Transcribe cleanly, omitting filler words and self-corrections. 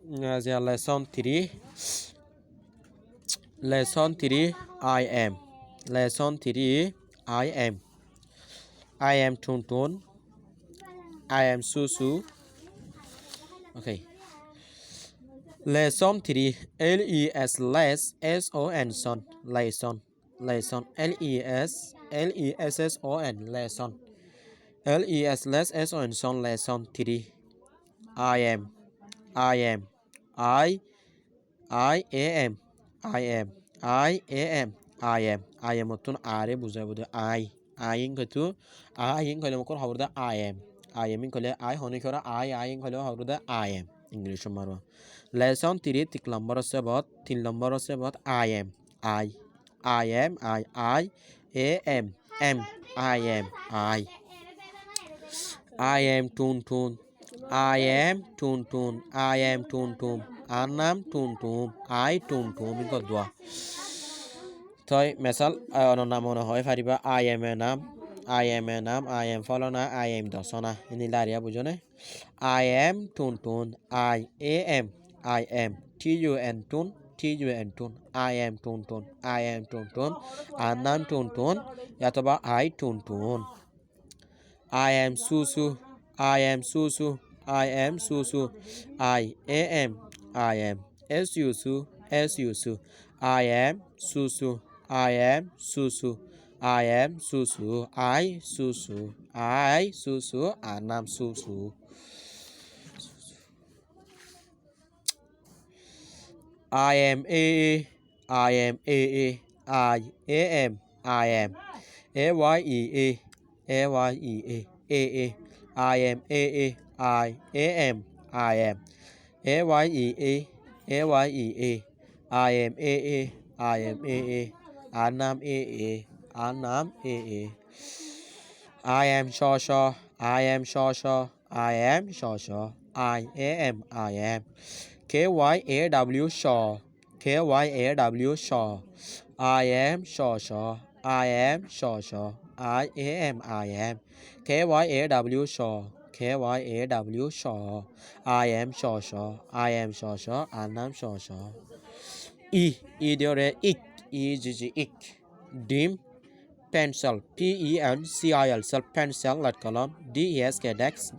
Lesson 3. Lesson 3. I am. Lesson 3. I am. I am Tuntun. I am Susu. Okay. Lesson 3. LES less SON son. Lesson. Lesson. LESSON. Lesson. LES less SON son. Lesson 3. I am. I am. I am. I am. I am. I am. I am otun are buzabudu I in katu I in kole mokor hawrda I am. I am in kole I honi kora I in kole hawrda I am. English marwa. Lesson 3 tik number sebot tin number sebot I am. I am. I am. I am. I am Tuntun. I am Tuntun. I am Tuntun. Anam Tuntum. I Tuntum in Godwa. Toy Mesal Onamona Hoy Fariba. I am a nam. I am a nam. I am Folona. I am Dosona. In Ilaria Bujone. I am Tuntun. I am. I am. TUN Tun. TUN Tun. I am Tuntun. I am Tuntun. Anam Tuntun. Yatoba I Tuntun. I am Susu. I am Susu. I am Susu. I am. I am. Susu. Susu. I am Susu. I am Susu. I am Susu. I Susu. I Susu. Anam Susu. I am A. I am A. I am. I am. AYEA. AYEA. A. I am A. I am. I am. AYEA. AYEA. I am A. I am A. Anam A. Anam A. I am Shosha. I am Shosha. I am Shosha. I am. I am. KYAW Shaw. KYAW Shaw. I am Shosha. I am Shosha. I am. I am. KYAW Shaw. KYAW Shaw. I am Shosha. I am Shosha. Anam Shosha. Idiore ik. EGG ik. Dim. Pencil. PENCIL. Pencil. Let column. DESK. Dex.